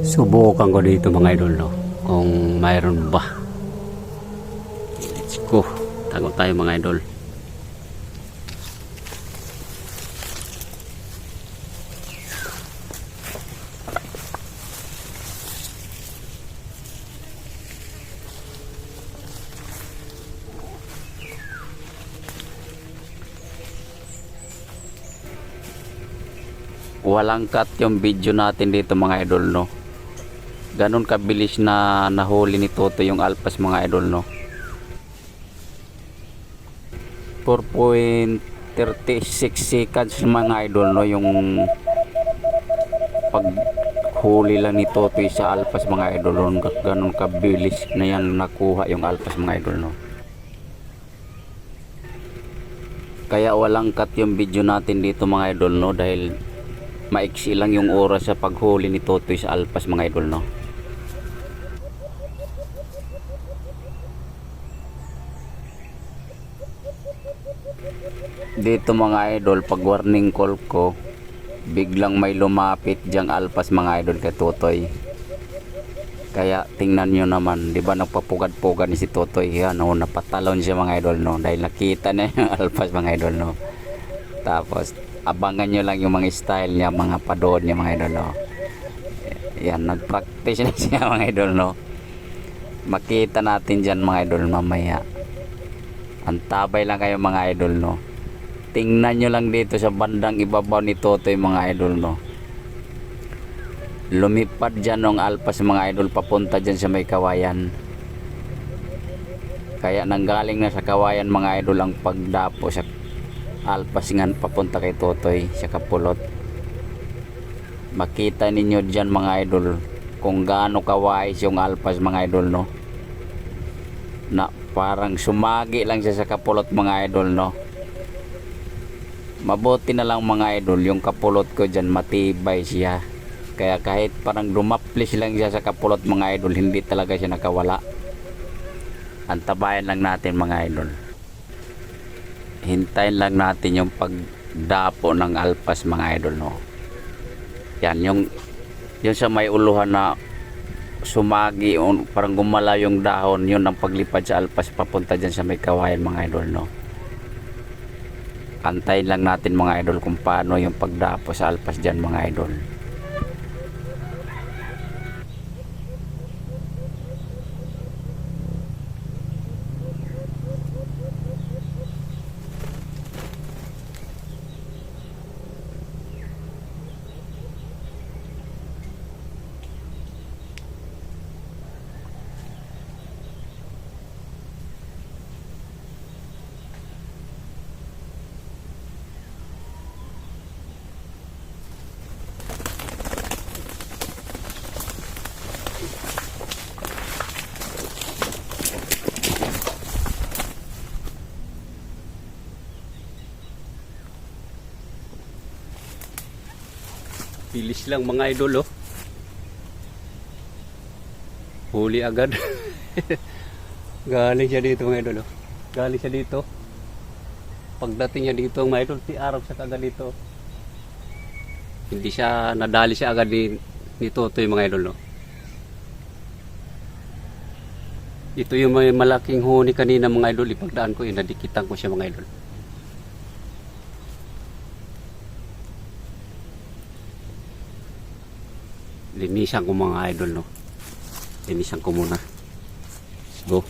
Subukan ko dito mga idol, no, kung mayroon ba. Let's go, tago tayo mga idol. Walang cut yung video natin dito mga idol, no. Ganon kabilis na nahuli ni Toto yung alpas mga idol, no. 4.36 seconds mga idol, no, yung paghuli lang ni Toto sa alpas mga idol, no. Ganon kabilis na yan nakuha yung alpas mga idol, no. Kaya walang cut yung video natin dito mga idol, no, dahil maiksi lang yung oras sa paghuli ni Totoy sa alpas mga idol, no. Dito mga idol, pag warning call ko, biglang may lumapit diyang alpas mga idol kay Totoy. Kaya tingnan nyo naman, di ba nagpapugad-pugad ni si Totoy, yan, no, napatalon siya mga idol, no, dahil nakita na yung alpas mga idol, no. Tapos abangan nyo lang yung mga style niya, mga padood niya mga idol, no. Yan, nag-practice na siya mga idol, no. Makita natin dyan mga idol mamaya. Antabay lang kayo mga idol, no. Tingnan nyo lang dito sa bandang ibabaw ni Totoy mga idol, no. Lumipad dyan ng alpas mga idol papunta dyan sa may kawayan. Kaya nanggaling na sa kawayan mga idol ang pagdapo sa alpas nga papunta kay Totoy sa kapulot. Makita ninyo dyan mga idol kung gaano kawais yung alpas mga idol, no, na parang sumagi lang siya sa kapulot mga idol, no. Mabuti na lang mga idol yung kapulot ko dyan matibay siya, kaya kahit parang dumaplis lang siya sa kapulot mga idol, hindi talaga siya nakawala. Antabayan lang natin mga idol, hintayin lang natin yung pagdapo ng alpas mga idol, no. Yan yung sa may uluhan na sumagi, parang gumala yung dahon, yun ang paglipad sa alpas papunta dyan sa may kawayan mga idol, no. Antayin lang natin mga idol kung paano yung pagdapo sa alpas dyan mga idol. Bilis lang mga idol, oh. Huli agad. Galing siya dito mga idol, oh. Galing siya dito. Pagdating niya dito mga idol, si Arab sa agad dito. Hindi siya, nadali siya agad ni Totoy mga idol, no. Ito yung may malaking huni kanina mga idol, ipagdaan ko, inadikitan ko siya mga idol. Linisan ko mga idol, no. Linisan ko muna. Let's go.